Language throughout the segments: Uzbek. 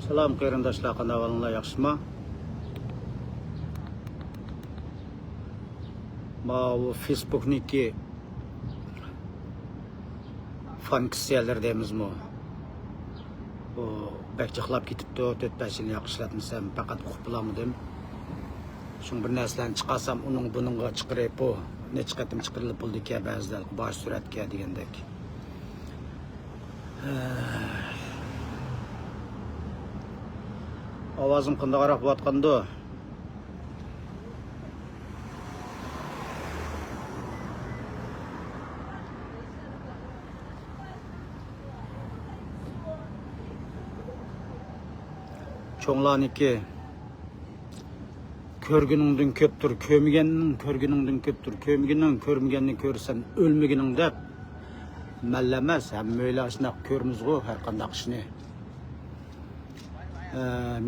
Salam qarindoshlar, qanday ahvolinglar, yaxshimi? Bu Facebook'niki funksiyalar deymizmi? Bu bekçiqlab ketibdi, 4-5 yil yaxshilatmasam, faqat o'qib bilamodim. Shun bir narsalarni chiqarsam, uning buningga chiqirib, bu necha qatim chiqirilib bo'ldi ki, ba'zilar bosh suratga degandek. Ovozim qanday qarab bo'layotgandi? Çoğlaniki körgünündün köptür, kömügenin körgünündün köptür, kömügenin körmügenini körsen ölmügenin dep mellemez. Hem öyle aşınak körümüz o her kandak işini.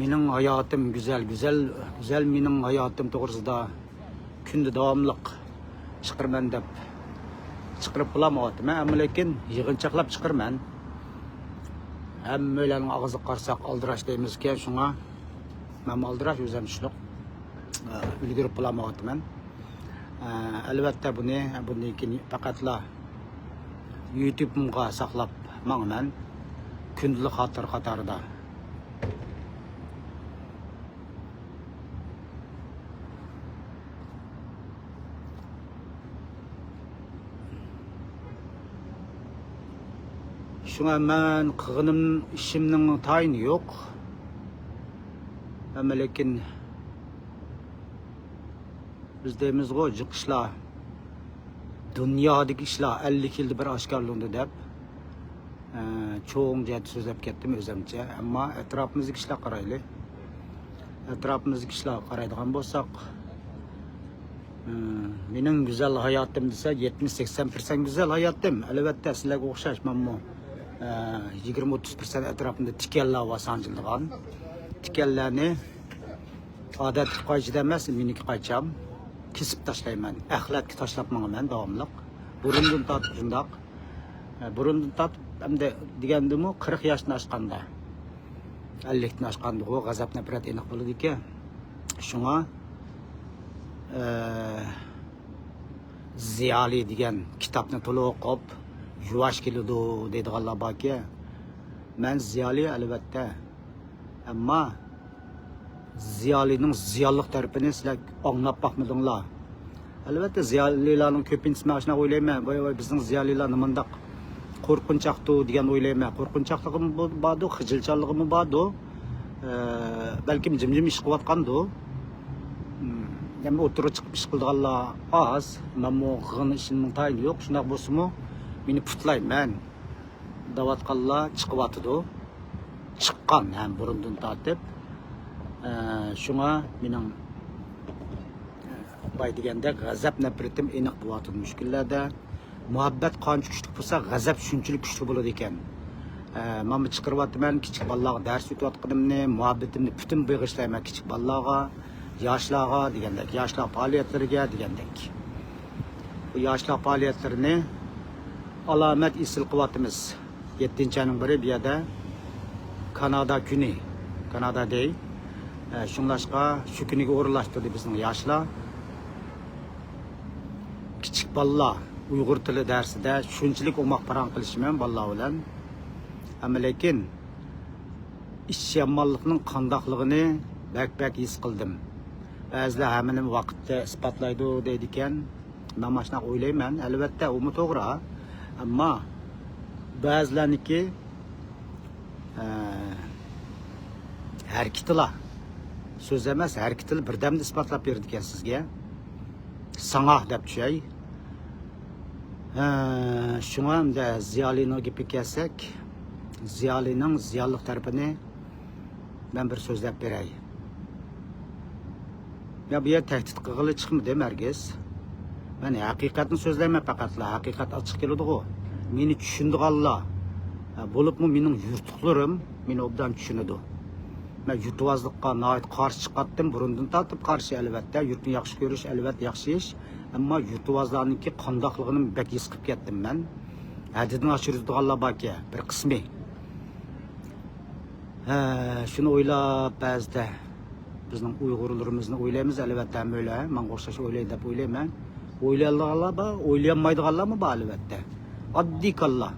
Benim hayatım güzel benim hayatım doğrusunda günde devamlılık çıkırmen dep çıkırıp bulamadım. Ama lakin yığınçaklap çıkırmen. Hem öyle ağzı qarsak aldıraş deyimiz ki şuna ben aldıraş özüm şunuk ülgürüp bulamadım ben. Elbette bunu fakatla YouTube'umga saklap mağmen kündülük hatır katarda. Şuna ben kığınım işimnin tayini yok. Ama lakin biz deyimiz o işler, dünyadaki işler 50 yılda bir aşkarlığında dep çoğun cihaz sözlep kettim özümce. Ama etrafımızdaki işler qaraylı. Etrafımızdaki işler qaraydıgan bolsak benim güzel hayatım dese 70-80% güzel hayatım. Elbette sizlerge okşaşmam mı? 20-30% etrafında tikellar var sancıldıgan. Tikellerini adet qaycı demez, minik qaycam. Kesip taşlayman. Ahlatki taşlapmağım ben devamlıq. Burundun tatıp şundak. Burundun tatıp hem de digendimi 40 yaşını aşkanda. 50'ni aşkanda o gazap nefret enik buludu ki. Şuna Ziyali degen kitapni to'liq o'qib, yuvash keladi deydiganlar borki, men Ziyali albatta, ammo Ziyalining ziyonliq tarafini sizlar anglab boqmadinglar. Albatta Ziyalilarning ko'pinchisi men shuna o'ylayman, voy bizning Ziyalilar nimandaq qo'rqinchaqdi degan o'ylayman. Qo'rqinchaqligim bordi, xijilchanligim bordi. Balkim jimjim ish qilayotgandi. Yani oturup çıkıp iş kıldıqanlar az. Ben bu gığın işinin tayini yok. Şundak bolsunmu beni putlayım ben. Davatqanlar çıkıp atıdı. Çıkkan hem burundun tatip. Şuna benim bay degende gazap nefretim enik bu atıdı müşkillerde. Muhabbet qancha güçlük bolsa gazap shunchalik güçlü bo'ladi ekan. Men chiqaryapman kichik bolalarga dars o'tayotganimni, muhabbetimni bütün beg'ishlayman kichik bolalarga. Yaşlığa degandek, yaşlı faaliyetleriga degandek. Bu yaşlı faaliyetlerini alamet isil kıvatımız 7-ayning biri bir yerde Kanada günü, Kanada değil. Şunlaşqa şu günüge o'rinlashtirdi bizning yaşlar. Kichik bolalar Uyg'ur tili darsida shunchalik o'moq paran qilishman bolalar bilan. Ammo lekin ishyamonlikning qandaqligini bak his qildim. Bazılar hemen vakitte ispatlaydı deydiken, ben başına o'ylayman, elbette o mu to'g'ri, ama bazılarniki hareketler, söz emas, hareketler birdamda ispatlab berdiken sizge, sana deb şey. Şuna hem de Ziyali'nin gibi kelsek, Ziyali'nin ziyonliq tarafını ben bir sözlep bereyim. Ya bu yer tehdit qilg'ili chiqmadi herkes. Ben haqiqatni so'zlayman faqatla, haqiqat ochiq keladi o. Meni tushundiganlar, bo'libmi mening yurtiqlarim meni obdan tushunadi. Men yurtuvozlikqa noit qarshi chiqatdim, burundan tortib qarshi albatta, yurtni yaxshi ko'rish albatta yaxshi ish, ammo yurtuvozlarniki qandoqligini bak his qilib ketdim men. Hadidini oshiradiganlar borki, bir qismi. Şunu o'ylab ba'zida bizning Uyg'urlarimizni o'ylaymiz, albatta ham o'yla, menga o'xshash o'ylaydi deb o'ylayman. O'ylaydiganlar bor, o'ylamaydiganlarmi bor albatta. Oddiy kalla.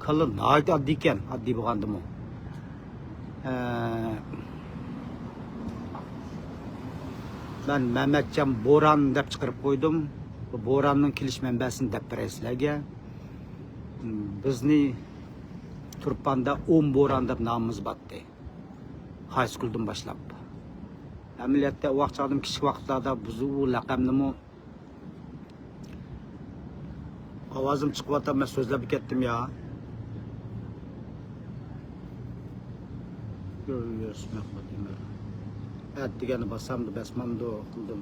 Kalla nihoyat oddiy ekan, oddiy bo'lgandimi. Ben Mehmetcan Boran deb chiqarib qo'ydim. Bu Boranning kelish manbasini deb beray sizlarga. Bizni Turpanda 10 Boran deb nomimiz batdi. High schooldan boshlab. Amaliyotda vaqtchadim kichik vaqtlarda biz u laqabni ovozim chiqyapti, men so'zlab ketdim ya. Evet degani basamdı, basmamdı, qildim.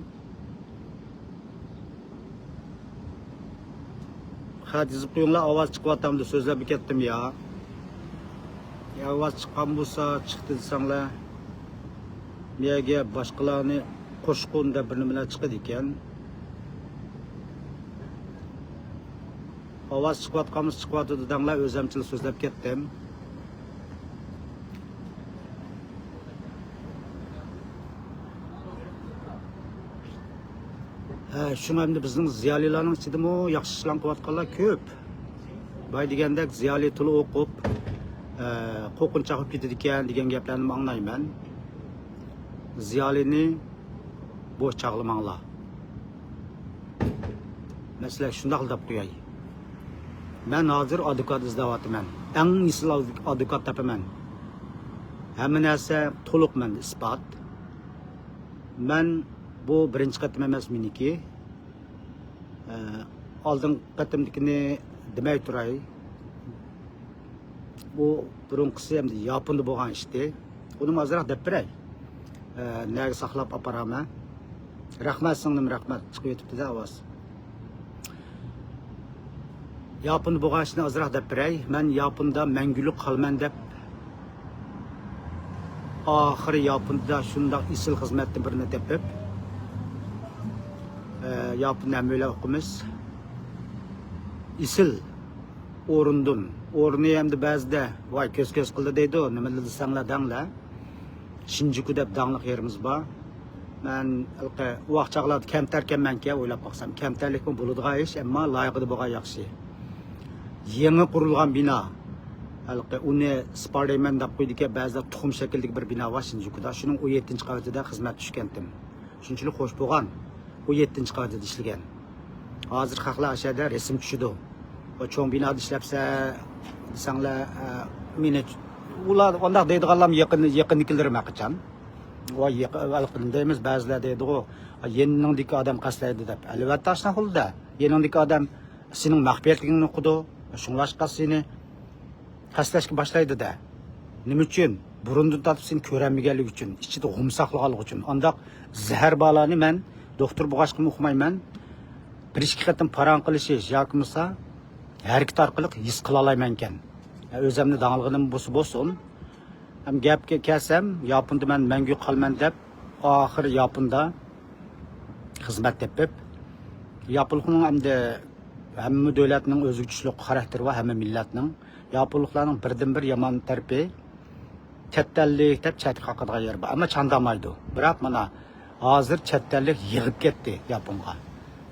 Xat yozib qo'yinglar, ovoz chiqyapti, so'zlab ketdim ya. Ovoz chiqqan bo'lsa, chiqdi desanglar. Menga boshqalarni qo'shqun deb bir nimalar chiqadi ekan. Ovoz chiqyapti dedinglar, o'zimchil so'zlab ketdim. Şuna endi bizning ziyolilarning ichidami yaxshi ishlar qilayotganlar ko'p. Boy degandek ziyoli tili o'qib, qo'rqinch olib ketadi ekan degan gaplarni anglayman. Ziyolini bo'sh chaqlamanglar. Masalan, shunday deb qo'yay. Men hozir advokat izlayapman. Eng misl advokat topaman. Hamma narsa to'liqman isbot. Men bu birinchi qatim emas meniki. Oldin qatimdikini demay turay. Bu burunqisi ham Yaponda bo'lgan ishdi. Uni ozroq deb beray. Nega saqlab aparaman. Rahmat singlim, rahmat. Chiqib yetibdi ovoz. Yaponda bo'lgan ishni ozroq deb beray. Men Yaponda mangulik qolman deb oxiri Yaponda shunday isil xizmatni birini tepib Yapın öyle okumuz. İsil orundun. Orunu hem de bazıda vay köz kıldı deydi o. Nemalı desanglar dangla. Shinjuku deb danglık yerimiz var. Ben o akçaklarda kemterken ben ki oylap baksam. Kemterlik mi buluduğu iş ama layıkıdı buğa yakşı. Yeni kurulgan bina. Onu Spartayman dep koydu ki bazıda tuxum şekildeki bir bina var Shinjuku'da. Şunun 17. qavatida xizmat tushgandim. Shunchalik xo'sh bo'lgan. O 7. qavatida ishlagan. Hozir xalqlar aşağıda resim tushidi. O cho'ng binoda ishlabsa desanglar meni ular undaq deydiganlar yaqinnikilar qachon. Voy yaqin deymiz ba'zilar deydi o yeningdiki odam qaslaydi deb. Albatta shuna xilda. Yeningdiki odam sening mag'fiyatligingni o'qidi. Shunlashqa seni qaslashga boshlaydi da. Nima uchun? Burundan tatib seni ko'ramaganlik uchun, ichida g'umsaqlaganlik uchun. Undaq zahar balani men doktor bo'lg'ashqimni o'qimayman. Bir ikki qatim paran qilishi yoki bo'lsa harakat orqali his qila olaman ekan. O'zimni danglig'im bo'lsin. Ham gapga kelsam, Yaponda men mangu qolman deb oxir Yaponda xizmat tepib, Yaponlikning hamda hamma davlatning o'ziga tushliq xarakteri va hamma millatning Yaponliklarning birdan-bir yomon tarafi chettallik deb chatga qaqadigan yer bor. Ammo chandamaydi. Biroq mana hozir chettallik yig'ib ketdi Yaponga.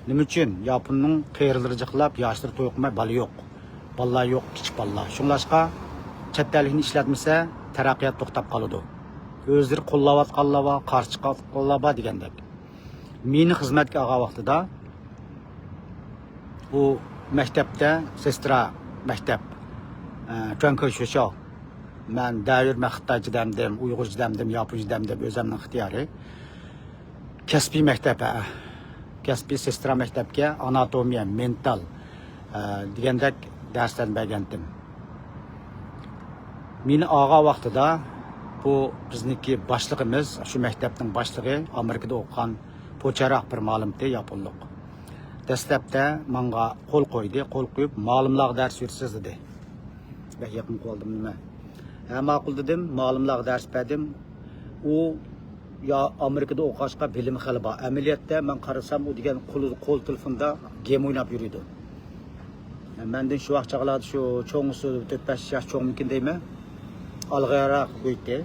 Nima uchun? Yaponning qeyrlari jiqlab, yoshlar to'yqmay bala yo'q. Balalar yo'q, kichik balalar. Shunlashqa chettallikni ishlatmasa, taraqqiyot to'xtab qoladi. O'zlari qo'llayotganlar va qarshi chiqqanlar bor degandek. Meni xizmatga olgan vaqtida bu maktabda sestra maktab Chuanko'sho men davr Xitoycha demdim, Uyg'urcha demdim, Yaponcha demdim o'zimning ixtiyori. Kasbiy maktab, kasbiy sestra maktabga anatomiya, mental degandek darslarni bergandim. Meni olgan vaqtida bu bizniki boshlig'imiz, shu maktabning boshlig'i Amerikada o'qigan po'charoq bir ma'lumdi yaponlik. Dastlabda menga qo'l qo'ydi, qo'l qo'yib ma'lumlar dars bersiz dedi. Ben yaqin qoldim nima? Ma'qul dedim, ma'lumlar dars berdim. U ya Amerikada o'qishga bilim xili bor. Amaliyotda men qarasam u degan qo'l telefonda game o'ynab yuridi. Mendan shu vaqt chaqaladi shu cho'ng'isi 4-5 yosh cho'ng mumkin deyman. alg'ayroq qo'ydi.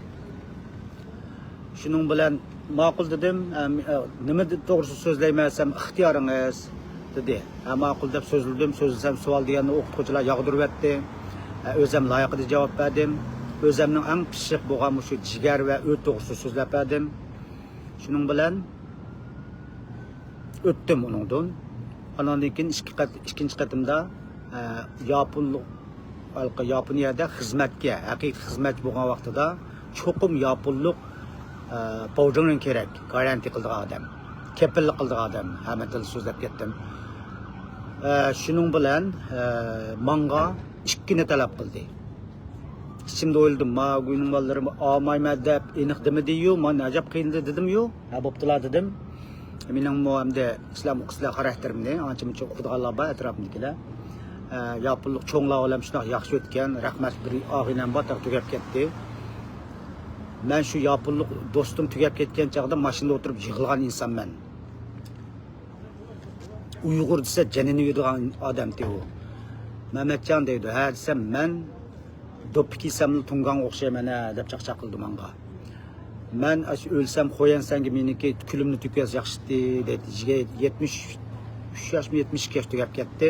Shuning bilan ma'qul dedim, nima to'g'risi so'zlaymasam ixtiyoringiz dedi. Ma'qul deb so'zlasam savol deganni o'qituvchilar yog'diryapti. O'zim loyiqida javob berdim. O'zimning eng pishiq bo'lgan shu jigar va o't to'g'risida so'zlab berdim. Shuning bilan o'tdim uningdan. Ondan keyin ikkinchi qatimda Yaponiyada xizmatga, haqiqiy xizmat bo'lgan vaqtida cho'qim yaponlik povjinin kerak, garanti qildigan odam, kepillik qildigan odam, hamma til so'zlab ketdim. Shuning bilan menga ikkini talab qildi. Ichimda o'yladim, "Ma'guning bolalarım olmayman deb aniq demidi-yu, men ajab qiyindi dedim-yu, ha bo'ptilar dedim. Mening muamda islom o'qislar xarakterimni ancha-muncha o'qiganlar bor atrofimdagilar. Yaponlik cho'nglar olam shunaqa yaxshi o'tgan, rahmat bir og'inam bor, tugab ketdi. Men shu yaponlik do'stim tugab ketgan chaqda mashinada o'tirib yig'ilgan insonman. Uyg'ur desa janini yeydigan odamdi u. Mamatjon deydi, ha desam men do'ppi samni tungan o'xshayman deb chaqchaq qildi menga. Men o'lsam qo'yansanga meniki kulimni tukaz yaxshiti dedi. 73 yosh 72 yosh tugab ketdi.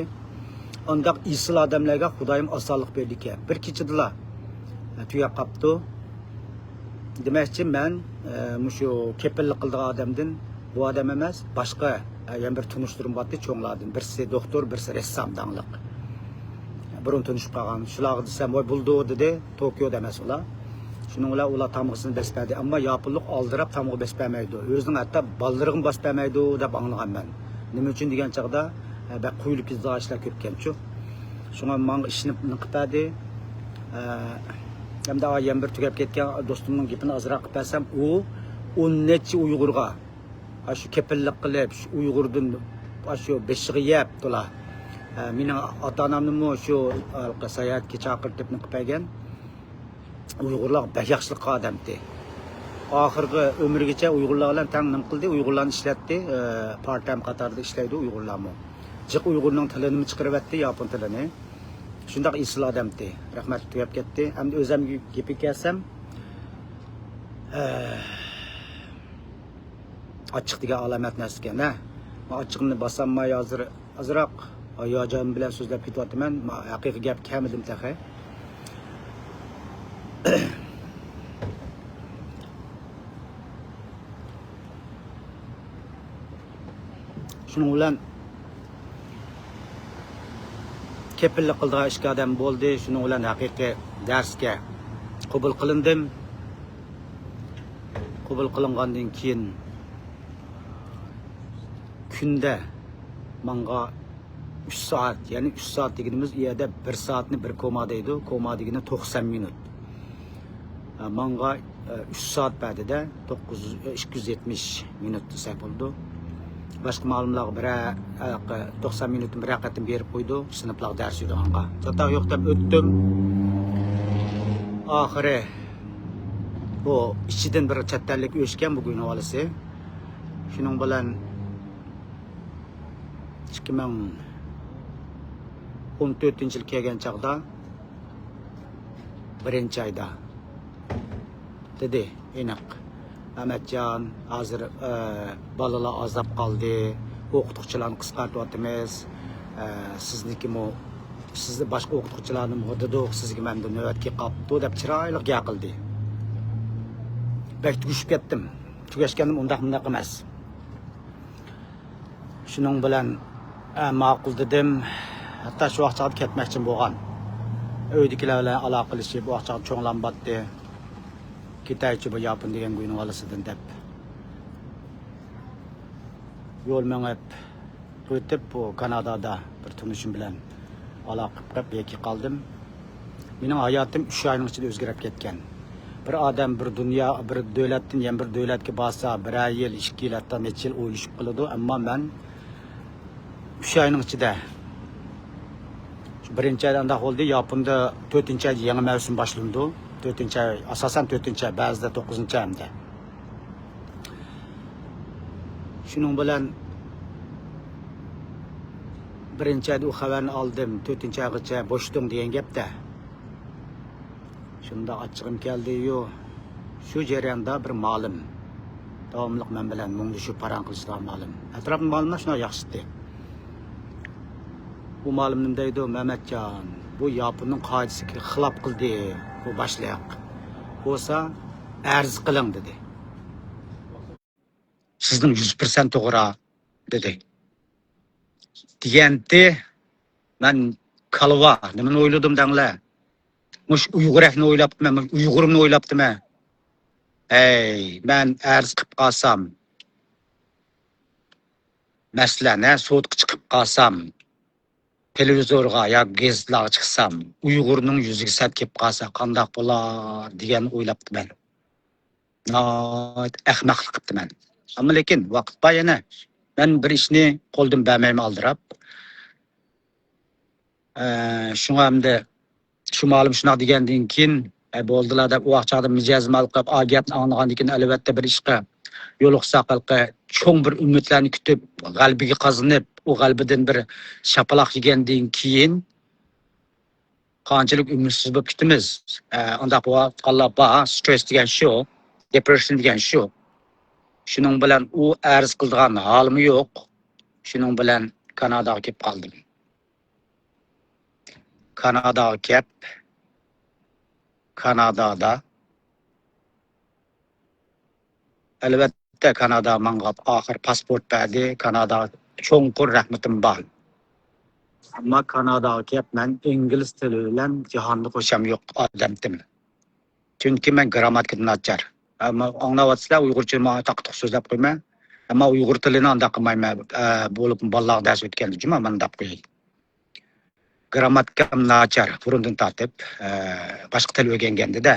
Ondaq isil odamlarga Xudoyim osonlik berdi ekan. Bir kechadilar tugab qapti. Demakchi men shu kepillik qildigan odamdan bu odam emas, boshqa yana bir tunishtirim bordi cho'nglardan. Birisi doktor, birisi rassom dangliq. Burun tunishib qolgan. Shular desam, "Voy buldi" dedi, Tokioda emas ular. Shuning bilan ular tamg'isini besmadi, ammo yaponlik oldirab tamg'i bespamaydi. O'zining hatto bolaligini bespamaydi deb anglaganman. Nima uchun degan chaqda bak quyilib ketgan ishlar ko'pkanchu. Shunga menga ishni qiladi. Hamda ayam bir tugab ketgan do'stimning gapini azroq qilib bersam, u 10 necha Uyg'urga shu kepillik qilib, shu Uyg'urdan shu beshiga yeb to'la. Mening ota-onamni shu sayohatga chaqirib qilib bergan. Uyg'urlar baxyaxshilik odamdi. Oxirgi umrigacha Uyg'urlar bilan tang nim qildi, Uyg'urlarni ishlatdi, part-time qatorida ishlaydi Uyg'urlarmi. Jiq Uyg'urning tilini chiqaribdi, yapon tilini. Shundaq isil odamdi. Rahmat tugab ketdi. Hamda o'zim gapi kelsam, ochiq degan alomat narsa ekan, ha. Men ochiqni bosamay hozir azroq oyojon bilan so'zlab ketyapman. Haqiqiy gap kamidim taqa. Shuning bilan kepillik qildigan ishga odam bo'ldi. Shuning bilan haqiqiy darsga qabul qilindim. Qabul qilingandan keyin kunda menga 3 soat, ya'ni 3 soat deganimiz u yerda 1 soatni bir koma deydi. Koma degani 90 minut. Menga 3 soat badida 270 minut desak bo'ldi. Boshqa ma'lumotlar bir 90 minutni bir raqatdan berib qo'ydi, sinflar dars yurganga. Chatoq yo'q deb o'tdim. Oxiri bu ichidan bir chattanlik o'shgan bugun avolisi. Shuning bilan 2014-yil kelgan chaqda birinchi oyda dedi aniq. Ahmetcan hozir bolalar azab qoldi, o'qituvchilarni qisqartyapmiz. Sizni boshqa o'qituvchilarni muhdidoq sizga menda navbatga qolibdi deb chiroyli gap qildi. Bak tushib ketdim. Tugashganim undaq emas. Shuning bilan ma'qul dedim. Hatto shu vaqtda ketmoqchi bo'lgan. Uydagilar bilan aloqa qilishib, bu vaqtda cho'nglanbatdi. Kitaychi bu yapon degan go'yning olasidan deb. Yo'l mengib o'tib bu Kanadada bir tunishim bilan aloqa qilib yoki qoldim. Mening hayotim 3 oyning ichida o'zgarib ketgan. Bir odam bir dunyo, bir davlatdan yana bir davlatga borsa, 1 yil, 2 yil, hatto necha yil o'ylashib qoladi, ammo men 3 oyning ichida birinchi oyda undaq bo'ldi. Yaponda 4-oyda yangi mavsum boshlandi. 4-oy, asosan 4-oy, ba'zida 9-oy hamda. Shuning bilan birinchi oyda u xabarni oldim, 4-oygacha bo'shdim degan gapda. Shunda achchig'im keldi-yu, shu jarayonda bir ma'lum davomliq men bilan mung'lashib parang qilishgan ma'lum. Atrofim ma'lumlar shuna yaxshitdi. Bu ma'lum nima deydi? Mehmetjon, bu Yaponning qoidasiga xilof qildi. Bu boshliq. Bo'lsa, arz qiling dedi. Sizning 100% to'g'ri dedi. Deganda men kalva nimani o'yladim danglar. Mush Uyg'urakni o'ylabman, Uyg'urimni o'ylabman. Ey, men arz qilib qolsam, masalan, so'tga chiqib qolsam, televizorga yoki gazetlarga chiqsam, Uyg'urning yuziga sap kelib qolsa, qandoq bo'lar degan o'ylabman. Ahmoqlik qilibman. Ammo lekin vaqt bor yana. Men bir ishni qo'ldan bermayman aldirab. Shunga hamda shu ma'lum shunaqa degandan keyin bo'ldilar deb u vaqtda mijozim olib agentni anglagandan keyin albatta bir ishga yo'liqsa qalqa cho'ng bir umidlarni kutib g'albiga qozonib u g'albidan bir shapaloq yegandan keyin qanchalik umidsiz bo'lib ketamiz. Unda bu qallaba stress degan shu, depression degan shu. Shuning bilan u arz qilgan holim yo'q. Shuning bilan Kanadaga kelib qoldim. Kanadaga kelib Kanadada albatta Kanada menga oxir pasport berdi. Kanada cho'nqur rahmatim bor. Ammo Kanadaga kelib men ingliz tili bilan jahonni qo'sham yo'q odamdim. Chunki men grammatika nachar. Ammo anglayapsizlar, Uyg'urcha men taqtiq so'zlab qo'yman. Ammo Uyg'ur tilini anda qilmayman. Bo'lib bolalar dars o'tganda juma men deb qo'yay. Grammatikam nachar, burundan tortib, boshqa til o'rganganda-da.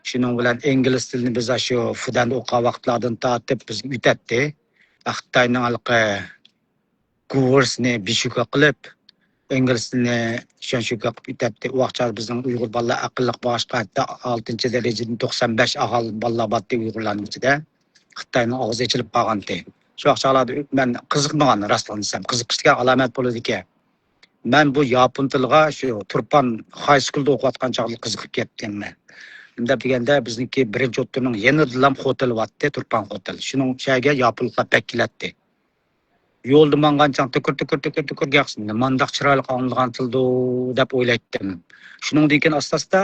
Shuning bilan ingliz tilini biz shu fudan o'qigan vaqtlardan tortib biz o'tatdi. Xitoyning alqi kursni bishuka qilib, ingliz tilini shunaqa qilib o'tatdi. U vaqtda bizning Uyg'ur bolalar aqlli boshqa 6-darajadan 95 aholi bolalar bor Uyg'urlarning ichida. Xitoyning og'zi ochilib qolgandi. Shu vaqtlarda men qiziqmagan rostlansam, qiziqishga alomat bo'ladi ekan. Men bu yapon tiliga shu Turpan high schoolda o'qiyotgan chog'da qiziqib ketganman. Unda deganda bizniki birinchi o'ttirning yenidilam xotelyapti, Turpan hotel. Shuning shaga yaponlar pakkilatdi. Yo'lda manganchang tukur gaqsin. Mandaq chiroyli qonilgan tildo deb o'ylaydim. Shuningdan keyin asta-asta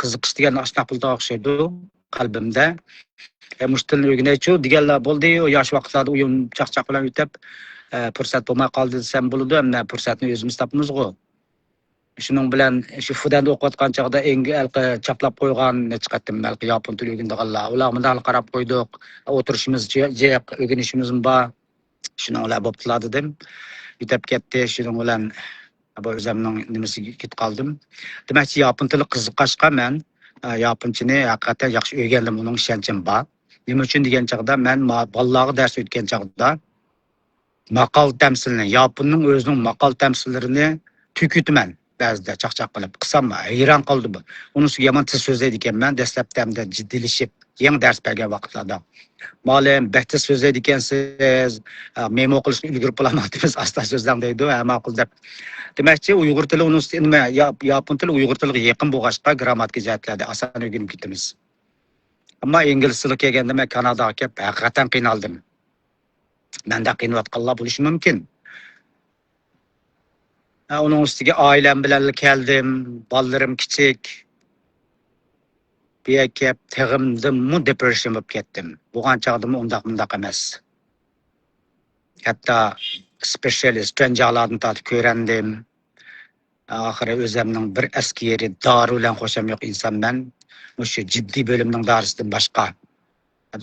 qiziqish degan ashna pulda o'xshaydi qalbimda. Mushtilni o'rganaychu deganlar bo'ldi. Yosh vaqtlarda uyim chaqchaq bilan o'tib fursat bo'lmay qoldi desam bo'ladi, hamda fursatni o'zimiz topamiz-ku. Shuning bilan shu fudanda o'qiyotgan chog'da eng chaplab qo'ygan chiqatdim balki yapon tili o'rganganlar. Ular bundan qarab qo'ydik. O'tirishimiz, o'rganishimiz bor. Shuning bilan bo'ptilar dedim. Yetib ketdi. Shuning bilan bu o'zimning nimasiga ketib qoldim. Demakchi yapon tili qiziqashqa men yaponchani haqiqatan yaxshi o'rgandim, uning ishonchim bor. Nima uchun degan chog'da men bolalarga dars o'tgan chog'da maqol tamsilini, Yaponning o'zining maqol tamsillarini tükütmen ba'zida chaqchaq qilib qilsam hayron qoldim. Unisiga yomon til so'zlaydi ekanman, dastlabda jiddilashib, yangi dars bergan vaqtlarda. Ma'lum, baxtsiz so'zlaydi ekansiz, memo qilishni ulgurib qolamadingiz, asta so'zlang deydi, ma'qul deb. Demakchi, Uyg'ur tili unisi nima, Yapon tili Uyg'ur tiliga yaqin bo'lg'achqa grammatika jihatlarda oson o'rganib ketamiz. Ammo ingliz tili kelganda men Kanadaga kelib haqiqatan qiynaldim. Menda qiynayotganlar bo'lishi mumkin. Onun ustiga oilam bilan keldim, bolalarim kichik. Bu yerga teg'imdim, depression bo'lib ketdim. Bo'lgan chog'da undaq emas. Hatto specialist janjallarni tatib ko'randim. Oxiri o'zimning bir askeri dori bilan qo'sham yo'q insonman. O'sha jiddiy bo'limning dorisidan boshqa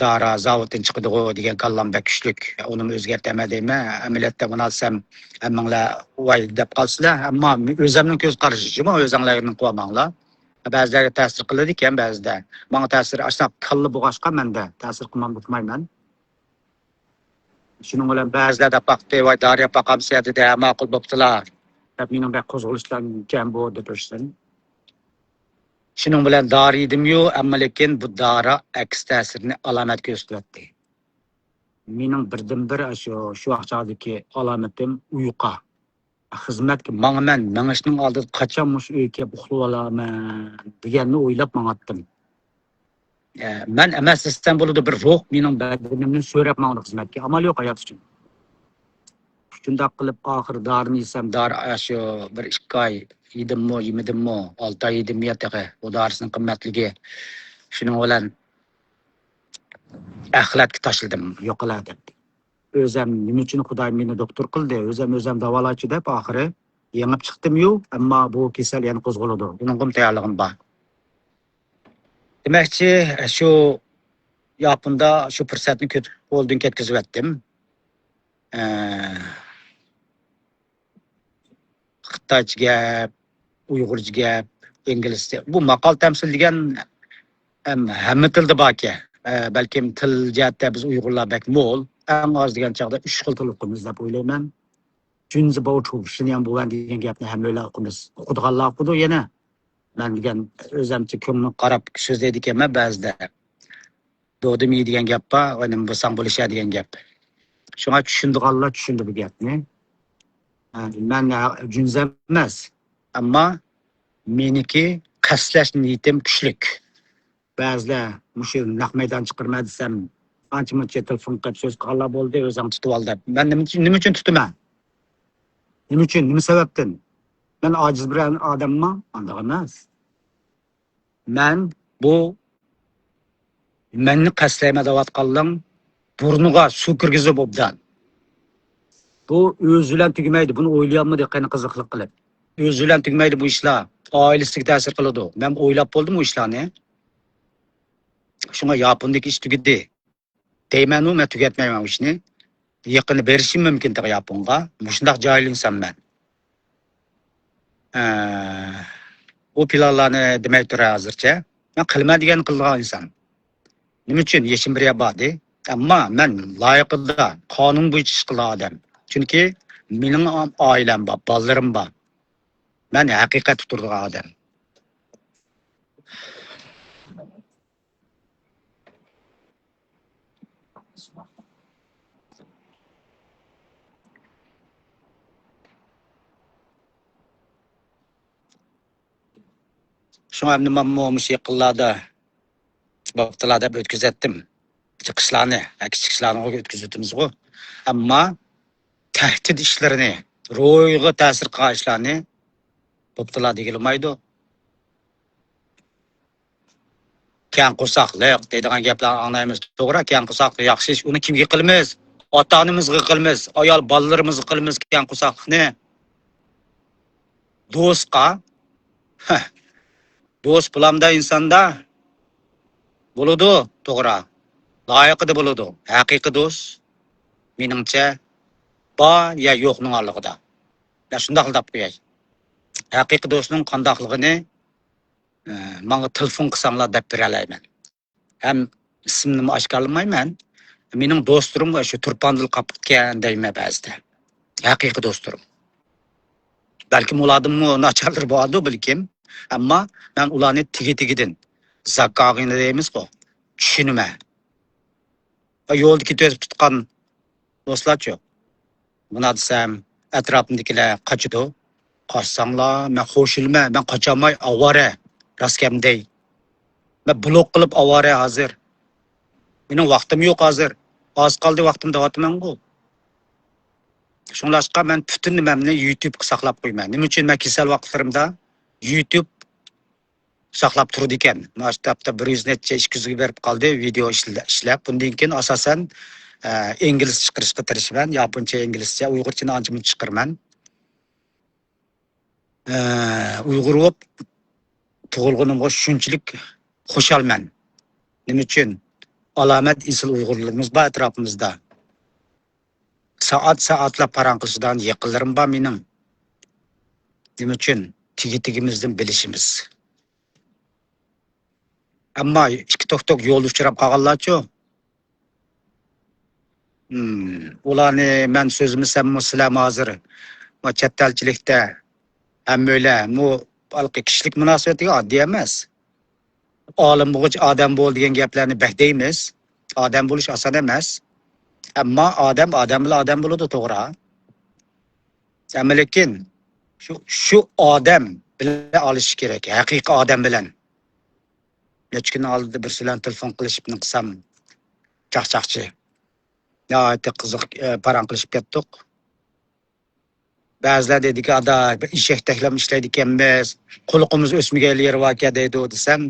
dara zavoddan chiqdi degan kallamda kuchlik. Uni o'zgartirmadimmi? Amaliyotda buni olsam, hammanglar voy deb qolsizlar. Ammo o'zimning ko'z qarashim, o'zinglarning qo'ymanglar. Ba'zilarga ta'sir qiladi ekan, ba'zida. Menga ta'sir asab kalli bo'g'ashqa menda ta'sir qilmam bitmayman. Shuning bilan ba'zilarda paqti voy dariya paqamsiyadi de ma'qul bo'ptilar. Deb mening bir qo'zg'alishlarım kam bu depression. Shuning bilan dori edim-yu, ammo lekin bu dori aks ta'sirini alomat ko'rsatdi. Mening birdan-bir shu vaqtdagi alomatim uyqu. xizmatga mangman, mangishning oldida qachon mush uyga kelib uxlab olaman deganni o'ylab mangatdim. Men emas desam bo'ladi, bir ruh mening badanimni so'rab mangdi xizmatga. Amal yo'q hayot uchun. Shundoq qilib oxir dorini yesam, dori shu bir 2 oy yedimmi, yemedimmi, 6 oy yedim yataqa. Bu dorisining qimmatligi shuning bilan axlatga tashladim, yo'qoladi deb. O'zim nima uchun Xudoy meni doktor qildi, o'zim davolachi deb oxiri yengib chiqdim-yu, ammo bu kasal yana qo'zg'aladi. Buning ham tayyorligim bor. Demakchi, shu Yaponda shu fursatni qo'ldan ketkazyaptim. Xitoycha gap, Uyg'urcha gap, inglizcha. Bu maqol tamsil degan hamma tilda bor-ki. Balkim til jihatda biz Uyg'urlar bak mo'l, eng oz degan chaqda 3 xil til o'qimiz deb o'ylayman. Junzi bu tushini ham bo'lgan degan gapni hamma o'qimiz. O'qiganlar o'qidi yana. Men degan o'zimcha ko'nglim qarab so'zlaydi ekanman ba'zida. Doğdum degan gap bor, o'nim bo'lsam bo'lishadi degan gap. Shunga tushundiganlar tushundi bu gapni. Men junzi emas, ammo meniki qaslash niyatim kuchlik. Ba'zilar mushu naq maydon chiqarma desam, ancha-muncha telefon qilib so'z qilganlar bo'ldi, o'zim tutib oldi. Men nima uchun tutaman? Nima uchun, nima sababdan? Men ojiz bir odamman, undaq emas. Men bu menni qaslayma deyotganlar burniga suv kirgizib obdan. Bu o'zi bilan tugmaydi, buni o'ylayapmidi qani qiziqlik qilib. O'zi bilan tugmaydi bu ishlar, oilasiga ta'sir qiladi. Men o'ylab bo'ldim bu ishlarni. Shunga Yapondagi ish tugadi. Deyman-u, men tugatmayman bu ishni. Yaqin berishim mumkin taqa Yaponga. Shundaq joylinsam men. O planlarni demay turar hozircha. Men qilmaydigan qilgan inson. Nima uchun yeshim beryapti? Ammo men loyiqida qonun bo'yicha ish qilgan odam. Chunki mening oilam bor, bolalarim bor. Men haqiqat turgan odam. Şuna hem nima muş yaqinlarda vaqtlarda o'tkazatdim. Chiqishlarni, kichik ishlarni o'tkazatimiz ku. Ammo tahdid ishlarini, ro'yga ta'sir qilgan ishlarni bo'ptilar deyilmaydi. Kan qo'saqliq deydigan gaplar anlaymiz. To'g'ri, kan qo'saqliq yaxshi ish. Uni kimga qilamiz? Ota-onamizga qilamiz, ayol bolalarimizga qilamiz kan qo'saqliqni. Do'stqa do'st bulamda insonda bo'ladi, to'g'ri. Loyiqida bo'ladi. Haqiqiy do'st meningcha bor ya yo'qning orlig'ida. Ya shunday deb qo'yay. Haqiqiy do'stning qandaqligini menga telefon qilsanglar deb bera olmayman. Ham ismini oshkorlamayman. Mening do'stlarim shu Turpandil qapitgan deyman ba'zida. Haqiqiy do'stlarim. Balkim ulardanmi nacharlar bordi, balkim. Ammo men ularni tigi-tigidan zakog'ini deymiz-ku. Tushunma. Yo'lda ketib tutgan do'stlarchi. Buna desam, atrofimdagilar qochidi. Qochsanglar, men qo'shilma, men qochamay avora, raskamday. Men blok qilib avora hozir. Mening vaqtim yo'q hozir. Az qoldi vaqtim deyapman-ku. Shunlashqa men butun nimamni YouTube saqlab qo'yman. Nima uchun men kasal vaqtlarimda YouTube saqlab turdi ekan. Maktabda 100 necha 200 ga berib qoldi video ishlab. Bundan keyin asosan ingliz chiqarishga tirishman, yaponcha, inglizcha, uyg'urchani ancha-muncha chiqarman. Uyg'ur bo'lib tug'ilganimga shunchalik xushalman. Nima uchun? Alomat inson uyg'urligimiz bor atrofimizda. Saat-saatlar paranqishidan yaqinlarim bor mening. Nima uchun? Tigi-tigimizdan bilishimiz. Ammo ikki tok yo'lda uchrab qolganlarchi. Ularni men so'zimni sizlar hozir va chattalchilikda hamma o'ylar, bu balki kishilik munosabatiga oddiy emas. Olim bo'lg'ich odam bo'l degan gaplarni bakdaymiz. Odam bo'lish oson emas. Ammo odam bilan odam bo'ladi, to'g'ri. Ama lekin şu odam bilan olish kerak. Haqiqiy odam bilan. Necha kun oldida bir sizlarni telefon qilishib qilsam, chaqchaqchi. Nihoyatda qiziq parang qilishib ketdik. Ba'zilar dediki, ada eshakdaklab ishlaydi ekanmiz, quliqimiz o'smagan yeri bor ekan deydi desam,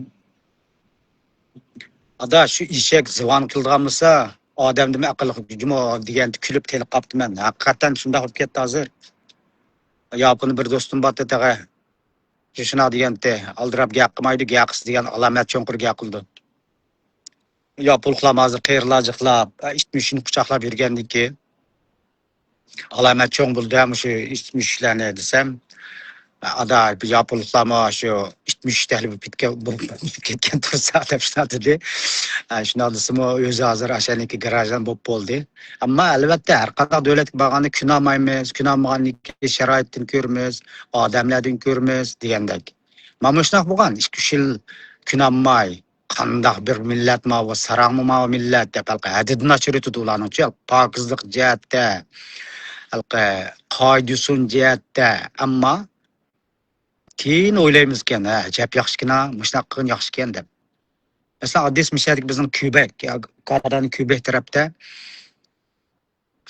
ada shu eshak zivon qildigan bo'lsa, odamning aqli jumo degan kulib telib qoptiman. Haqiqatan shunday bo'lib ketdi hozir. Yapını bir do'stim bor tag'a. Shuna deganda aldirab gap qilmaydi, gaqis degan alomat cho'nqir gap qildi. Yo pulqlam hozir qayerlarjiqlab, ishmishini quchoqlab yurgandiki, alomat cho'ng bo'ldi ham shu ishmishlarni desam, ada yapılıqlama şu işmiştəhli ketken tursa deb shuna dedi. Shuna desam o'zi hozir ashaniki garajdan bo'lib bo'ldi. Ammo albatta har qanday davlatga borganda kunamaymiz, kunamaganlikka sharoitdan ko'rmiz, odamlardan ko'rmiz degandek. Mana shunaqa bo'lgan 2-3 yil kunamay qandaq bir millat ma va sarangmi ma millat deb hadidni ochirib ularning pokizlik jihatda, qoidasun jihatda, ammo keyin o'ylaymiz ekan, ajab yaxshigina, shunaqa qilgan yaxshi ekan deb. Masalan, oddiy mishadik bizning Quebec, Kanadaning Quebec tarafda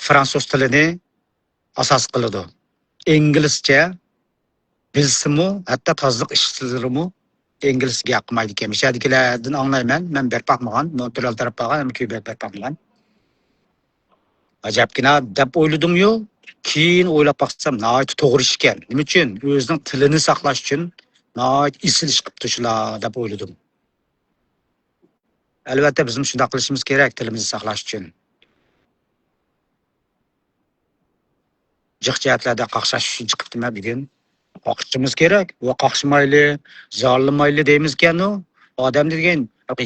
fransuz tilini asos qiladi. Inglizcha bilsimi, hatto tozliq ishchilarimu inglizga yoqmaydi ekan. Mishadikilardan anglayman, men berib boqmagan, Montreal taraf borgan, ham Quebec berib boqmagan. Ajabgina deb o'yladim-yu, keyin o'ylab baqsam, nihoyat to'g'ri ish ekan. Nima uchun? O'zining tilini saqlash uchun nihoyat isil ish qilib tushlar deb o'yladim. Albatta bizim shunday qilishimiz kerak tilimizni saqlash uchun. Jiq jihatlarda qaqshash uchun chiqibdimi bugun? Qaqshimiz kerak. Va qaqshmayli, zollimayli deymiz-kanu. Odam degan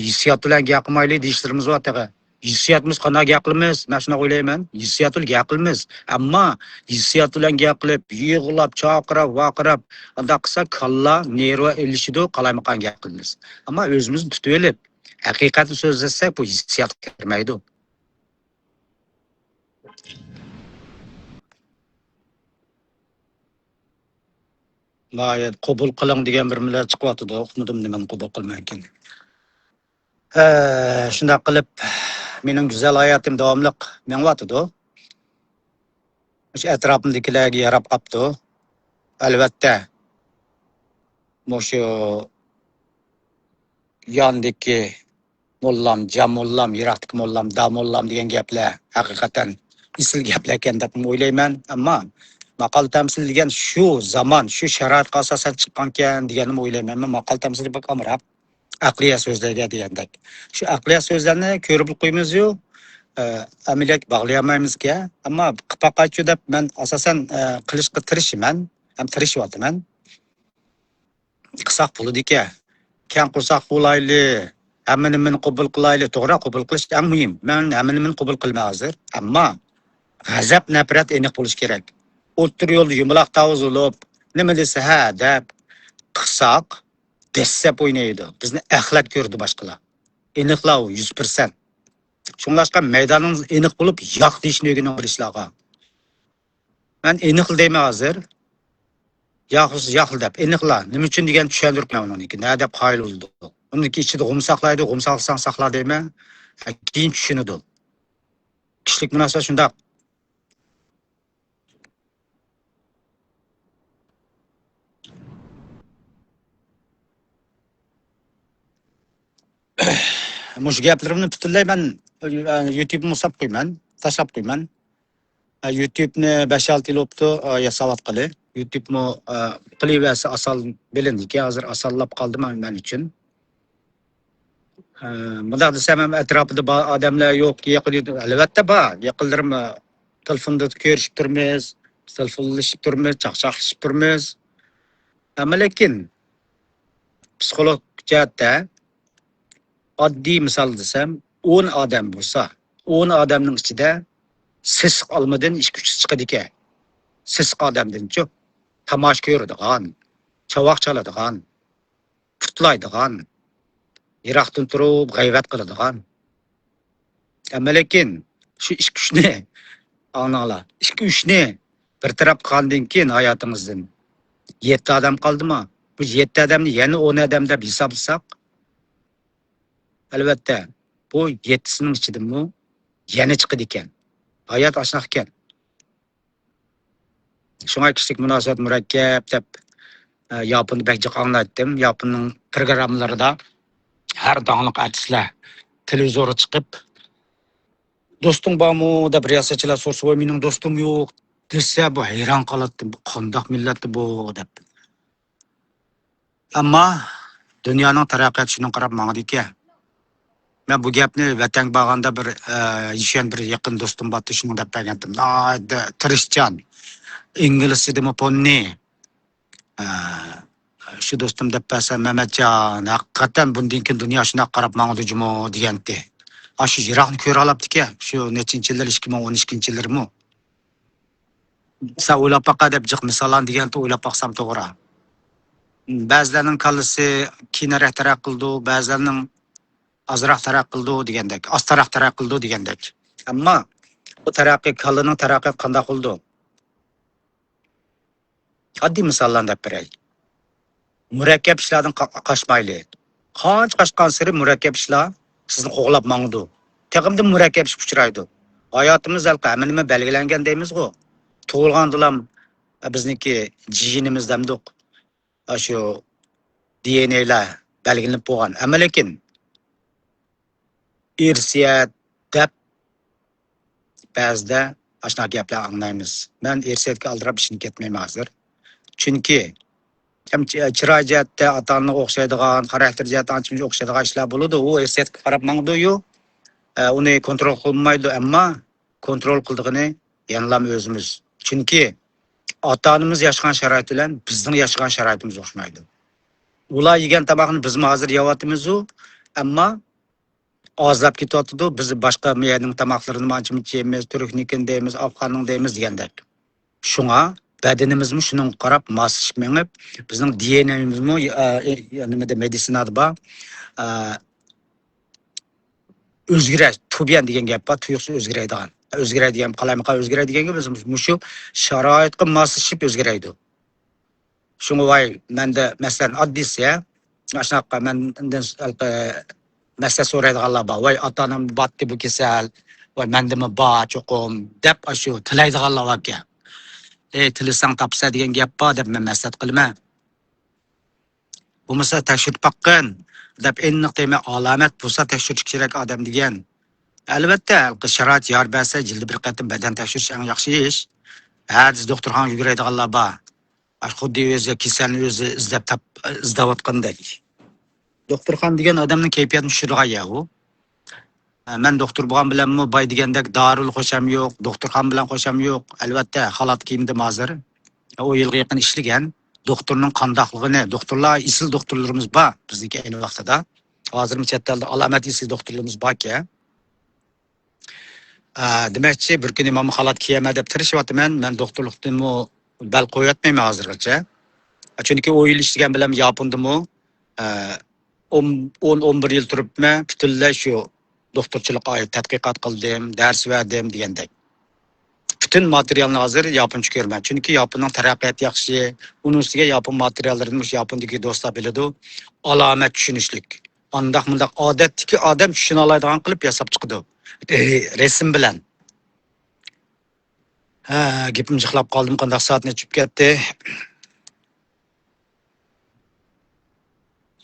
hissiyot bilan gapirmayli deyishlarimiz bor tag'a. Hissiyatimiz qanday gap qilamiz? Men shuna o'ylayman. Hissiyot bilan gap qilamiz. Ammo hissiyot bilan gap qilib, yig'lab, chaqirib, vaqirib, unda qilsa kalla, nerva ilishidu, qalaymaqan gap qilamiz. Ammo o'zimizni tutib olib, haqiqatni so'zlasak bu hissiyot kirmaydi. G'oyat qabul qiling degan bir millat chiqyapti-da, o'qmadim nimani qabul qilmaykan. Shunday qilib mening go'zal hayotim davomli menyapti-da. O'sha atrofimdagilarga yarab qopdi. Albatta shu yondagi mollam, jamollam, yiroqdagi mollam, damollam degan gaplar haqiqatan isil gaplar ekan deb o'ylayman. Ammo maqol tamsil degan shu zamon, shu sharoitga asosan chiqqan ekan deganimni o'ylayman. Men maqol tamsil deb kamrab aqliya so'zlarga degandek. Shu aqliya so'zlarni ko'rib qo'ymiz-yu, amaliyat bog'layolmaymiz-ku. Ammo qipaqachu deb men asosan qilishga tirishiman, ham tirishyapman. Qisaq bo'ladi-ku. Kan qursoq bo'layli, hammani men qabul qilayli, to'g'ri qabul qilish eng muhim. Men hammani men qabul qilmay hozir, ammo g'azab, nafrat aniq bo'lish kerak. O'tir yo'lda yumaloq tavuz bo'lib, nima desa ha deb qisaq dessab o'ynaydi. Bizni axlat ko'rdi boshqalar. Aniqlov 100%. Shunlashqa maydoningiz aniq bo'lib, yo'q deyishni o'rganishlarga. Men aniq deyman hozir. Yaxıl deb aniqla. Nima uchun degan tushuntiribman uniki. Nima deb qoyil bo'ldi. Uniki ichida g'um saqlaydi, g'um saqlasang saqla deymi? Keyin tushunadi. Kishilik munosabat shunda. Mush gaplarimni butunlay men YouTube musab qo'yman, tashlab qo'yman. YouTube'ni 5-6 yil o'tdi, yasovat qili. YouTube'ni qilivasi asal bilindiki, hozir asallab qoldi men uchun. Bunda desam ham atrofida odamlar yo'q, yaqin albatta bor. Yaqinlarim telefonda ko'rishib turmiz, telefonlashib turmiz, chaqchaqlashib turmiz. Ammo lekin psixolog jihatda oddiy misol desam, 10 odam bo'lsa, 10 odamning ichida sisiq olmadan ish kuchi chiqadi ekan. Sisiq odamdan-chi tomosha ko'radigan, chavoq chaladigan, putlaydigan, yiroqdan turib g'ayvat qiladigan. Ammo lekin shu ish kuchni anala, ish kuchni bir taraf qilgandan keyin hayotingizdan 7 odam qoldimi? Bu 7 odamni yana 10 odam deb hisoblasak, albatta bu 7sinin ichidami yana chiqadi ekan. Hayot ashunaq ekan. Shunga kishilik munosabat murakkab deb Yaponni bek jiq anglatdim. Yaponning programmalarida har donliq artistlar televizorga chiqib, do'sting bormi deb riyosachilar so'rasa, "Voy, mening do'stim yo'q" desa, bu hayron qoladi. Bu qandoq millatda bu deb. Ammo dunyoning taraqqiyoti shuni qarab mangdiki. Men bu gapni vatan borganda bir ishon bir yaqin do'stim bordi, shuni deb bergandim. Tirishchan. İngiliz dedim ponni. Shu do'stim deb bersa, Mamatjon, haqiqatan bundan keyin dunyo shuna qarab mangdi jumo degandi. Shu yiroqni ko'ra olibdi-ki, shu nechinchi yillar 2012-yillarmi. Sa o'ylab baqa deb jiq misolan deganda o'ylab baqsam to'g'ri. Ba'zilarning kallasi keyinroq taraq qildi, ba'zilarning azroq taraq qildi degandek, ostaroq taraq qildi degandek. Ammo bu taraqqiy kallaning taraqqiyot qanday qildi? Oddiy misollarni deb beray. Murakkab ishlardan qochmayli. Qancha qochgan sari murakkab ishlar sizni qo'g'lab mangdi. Taqimda murakkab ish uchraydi. Hayotimiz alqamini belgilangan deymiz-ku. Tug'ilgandilam bizniki jinimiz demdik. Shu DNA'lar belgilanib bo'lgan. Ammo lekin irsiyat deb ba'zida ashna gaplar anglaymiz. Men irsiyatga aldirab ishni ketmayman hozir. Chunki ham chiroy jihatda ota-onaga o'xshaydigan, xarakter jihatdan ancha o'xshaydigan ishlar bo'ladi. U irsiyatga qarab mangdi-yu, uni kontrol qilmaydi, ammo kontrol qildig'ini yanlam o'zimiz. Chunki ota-onamiz yashagan sharoit bilan bizning yashagan sharoitimiz o'xshamaydi. Ular yegan tamoqni biz hozir yeyapmiz-u, ammo ozlab ketyapti. Biz boshqa meyaning tamoqlarini mancha-muncha yeymiz, turknikin deymiz, afg'onning deymiz degandek. Shunga badanimizmi shunga qarab moslashib mengib, bizning DNA'mizmi nimada meditsinada bor, o'zgarash, tubiyan degan gap bor, tuyuqsiz o'zgaradigan. O'zgaradigan, qalaymiqa o'zgaradigan biz shu sharoitga moslashib o'zgaraydi. Shunga voy, menda masalan oddiysi, shunaqa mendan masala so'raydiganlar bor. Voy, ota-onam batdi bu kasal, voy mendami bor cho'qim deb shu tilaydiganlar bor ekan. Tilisang tapsa degan gap bor deb men maslahat qilaman. Bu masala tekshirib baqqan deb aniq tema alomat bo'lsa tekshirish kerak odam degan. Albatta, sharoit yor bersa jildi bir qatim badan tekshirish eng yaxshi ish. Hadis doktorxonaga yuguradiganlar bor. Xuddi o'zi kasalni o'zi izlayotgandek. Doktorxon degan odamning kayfiyatini tushirgan u. Men doktor bo'lgan bilanmi boy degandek darul qo'sham yo'q, doktorxon bilan qo'sham yo'q. Albatta, holat kiyimda hozir. O yilga yaqin ishlagan. Doktorning qandoqligini, doktorlar isil doktorlarimiz bor bizniki ayni vaqtida. Hozir chet elda alomat isil doktorlarimiz bor-ki. Demakchi, bir kun imom holat kiyama deb tirishyapman. Men doktorlikni bal qo'yatmayman hozirgacha. Chunki o yil ishlagan bilan Yapondimi 10-11 yil turibman, butunlay shu doktorchilik oid tadqiqot qildim, dars verdim degandek. Bütün materialni hozir yaponcha ko'rman. Chunki Yaponning taraqqiyoti yaxshi, uning ustiga yapon materiallarini Yapondagi do'stlar biladi. Alomat tushunishlik. Undaq-mundaq odatdagi odam tushuna oladigan qilib yasab chiqdi. Rasm bilan. Gapim jiqlab qoldim, qanday soatni chib ketdi.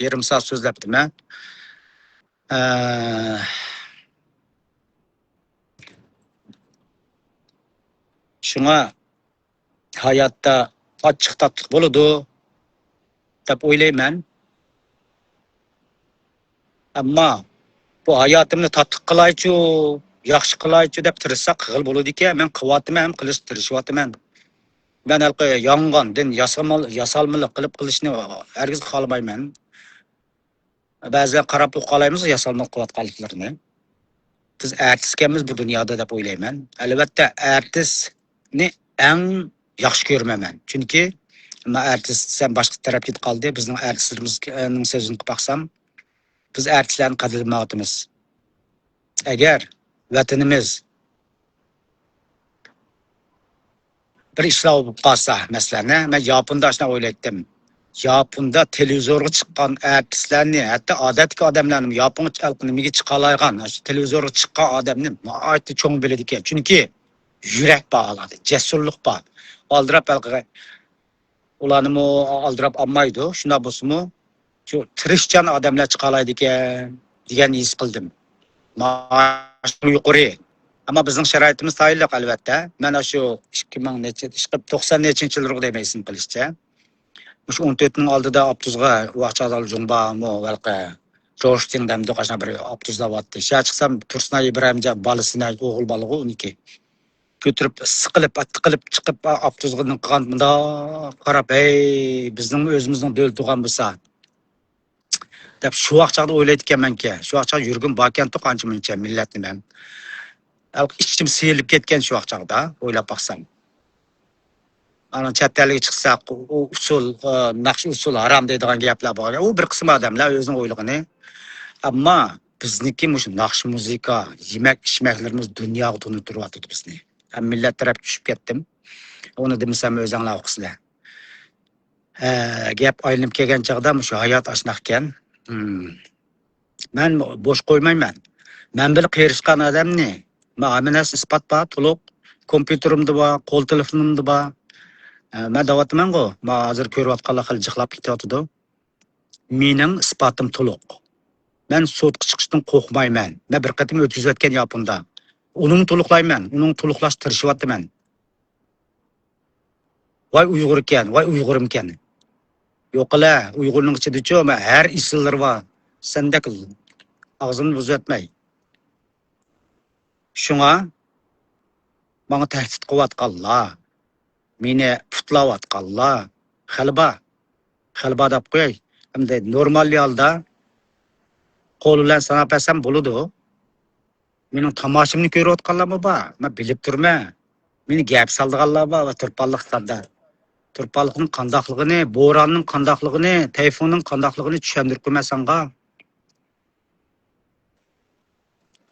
Yarım saat so'zlabdim men. Shunga hayotda ochiq tatliq bo'ladi deb o'ylayman. Ammo bu hayotimni tatliq qilaychi, yaxshi qilaychi deb tirishsak qig'il bo'ladi ekan. Men qilyapman, ham qilish tirishyapman. Ben yong'indan yasalmalik qilib qilishni hargiz xohlamayman. Ba'zan qarab qolaymiz yasalmalik qilayotganliklarini. Biz artistkamiz bu dunyoda deb o'ylayman. Albatta artistni eng yaxshi ko'raman. Chunki artist sen boshqa tarafga ketib qoldi. Bizning artistlarimizning so'zini qilib baqsam, biz artistlarni qadrlamayapmiz. Agar vatanimiz bir ishlar bo'lib qolsa, masalan, men Yaponda shuna o'ylaydim. Yaponda televizorga chiqqan artistlarni, hatto odatdagi odamlarni Yapon nimaga chiqa olgan, shu televizorga chiqqan odamni nihoyatda cho'ng biladi ekan. Chunki yurak bog'ladi, jasurlik bor. Oldirab ularni oldirab olmaydi. Shunda bo'lsa-mu, shu tirishchan odamlar chiqa oladi ekan degan his qildim. Maashi yuqori. Ama bizning sharoitimiz tayinliq albatta. Mana shu 2090 nechinchi yilroq demaysin qilishcha. Shu 14 ning oldida Abtuzga vaqchadal jumba mo valqa Joshting damda qashna bir Abtuzda vatdi. Sha chiqsam Tursna Ibrohimja bolasini o'g'il balig'i uniki. Ko'tirib siqilib, atqilib chiqib Abtuzga qilgan bunda qarab, ey bizning o'zimizning döl tug'an bo'lsa. Deb shu vaqtda o'ylaydi ekanman-ki, shu vaqtda yurgin bakanti qancha muncha millatni men. İçim seyirlip ketken şu vaqtda o'ylab baqsam. Ana chet elga chiqsak, u usul, naqsh usul haram deydigan gaplar bor. U bir qism odamlar o'zining o'yligini. Ammo bizniki mush naqsh muzika, yemak ichmaklarimiz dunyoga tunib turyapti bizni. Ham millat taraf tushib ketdim. Onu demisam o'zinglar o'qisizlar. Gap aylanib kelgan chaqda mush hayot ashunaq ekan. Men bo'sh qo'ymayman. Men bir qiyirishgan odamni Ma'aminas ispat bor, to'liq kompyuterimda bor, qo'l telefonimda bor. Men davatman-ku, men hozir ko'rayotganlar xil jiqlab ketyapti. Mening ispatim to'liq. Men sotga chiqishdan qo'rqmayman. Men bir qatim o'tkazayotgan Yaponda. Uning to'liqlayman, uning to'liqlash tirishyapman. Voy Uyg'ur ekan, voy Uyg'urim ekan. Yo'qla, Uyg'urning ichida-chi, men har isillar bor. Sendek og'zimni buzatmay. Şuna bana tehdit qilayotganlar, meni putlayotganlar, xalba deb qo'y. Hamda normal holda qo'l bilan sanab bersam bo'ladi. Mening tomoshimni ko'rayotganlarmi bor? Men bilib turman. Meni gap soldiganlar bor va turpanlik qildi. Turpanlikning qandaqligini, bo'ronning qandaqligini, tayfunning qandaqligini tushundirib qo'ymasanga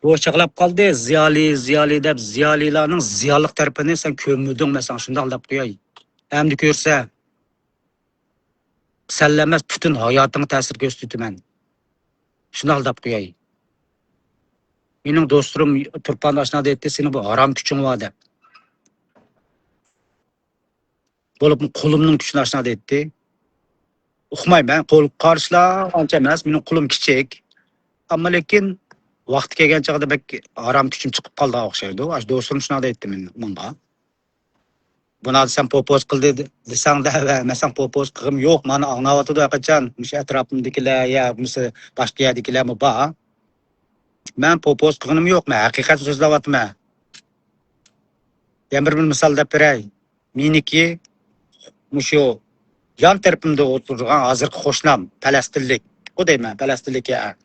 Boşaqlab qaldı, ziyali deb ziyalilarning ziyonliq tarafini sen ko'muding mesela shunday deb qo'yay. Endi ko'rsa senlemas bütün hayotini ta'sir ko'rsatman. Shunday deb qo'yay. Mening do'stlarim Turpan oshna deydi, seni bu harom kuching bor deb. Bo'lib qo'limning kuchini oshna deydi. Uqmayman, qo'l qarshlar ancha emas, mening qo'lim kichik. Ammo lekin vaqti kelgan chaqda bek haram kuchim chiqib qoldi o'xshaydi. Ash do'stim shuna deydi menga. Buni sen popos qildi desang-da, men popos qilgim yo'q. Meni anglayotdi qachon o'sha atrofimdagilar ya bunisi boshqa yerdagilarmi bor. Men popos qilganim yo'q, men haqiqat so'zlayapman. Yana bir misol deb beray. Meniki mushu yan tarafimda o'tirgan hozirgi qo'shnam Falastinlik. O deyman, Falastinlik ya.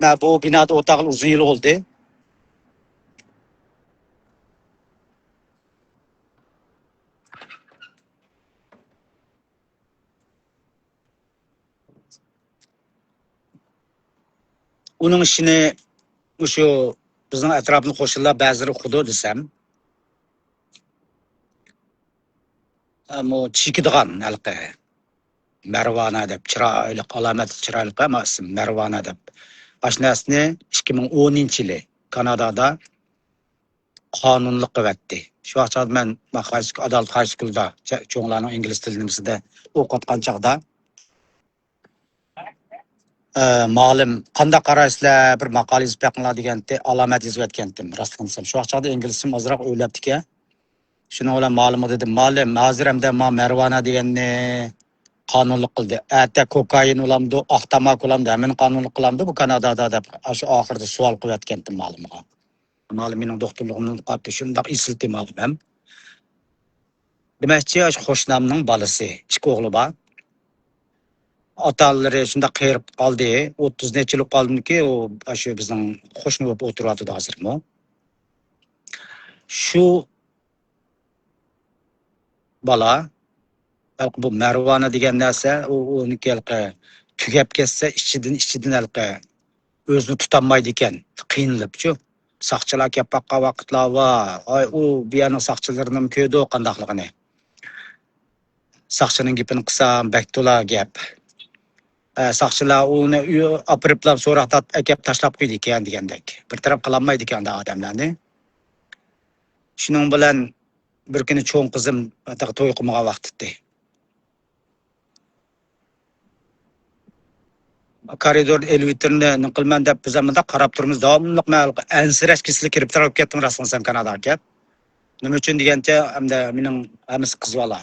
Ben bu binada o'taqil uzun yil oldu. Onun işini şu bizning atrofni qo'shinlar ba'zilari xudo desam, ammo chekadigan halqa Marvana deb chiroyli alomat chiroyli emas, Marvana deb. Ashnasini 2010-yili Kanadada qonunliq qilyapti. Shu vaqtda men Adult High School'da cho'nglarning ingliz tilisida o'qitgan chaqda ma'lum qanday qarasizlar bir maqola yozib berganlar deganda alomat yozib aytgandim. Rostdan desam, shu vaqtda inglizim ozroq o'ylabdi-ki. Shuni bilan ma'lum dedim, ma'lum hozir hamda Marvana deganni qonunliq qildi. Ata kokain ulamdi, oqtamak ulamdi, men qonunliq qilamdi bu Kanadada deb shu oxirida savol qo'yatgandim ma'lumga. Ma'lum mening doktorligimning qattiq shundoq isiltim ham. Demakchi, shu qo'shnamning bolasi, ikki o'g'li bor. Otalari shunda qirib qoldi. 30 necha yil qoldimki, u shu bizning qo'shni bo'lib o'tiryapti hozirmi. Shu bola bu Marvana degan narsa uniki tugab ketsa ichidan o'zini tutolmaydi ekan, qiynalibchi. Saqchilar kelib baqqan vaqtlar var. Ay u biyaning saqchilarini ko'rdi qandaqligini. Saqchining gapini qilsam bak to'la gap. Saqchilar uni opiriblar so'roqda akab tashlab qo'ydi ekan degandek. Bir taraf qilolmaydi ekan odamlarni. Shuning bilan bir kuni cho'ng qizim to'y qilmagan vaqt etdi. Koridor elvitrini qilman deb biz hamda qarab turmiz. Davomli ansirash kislik kirib tarab ketdim rasman Kanadaga ket. Nima uchun degancha hamda mening hammasi qizbola.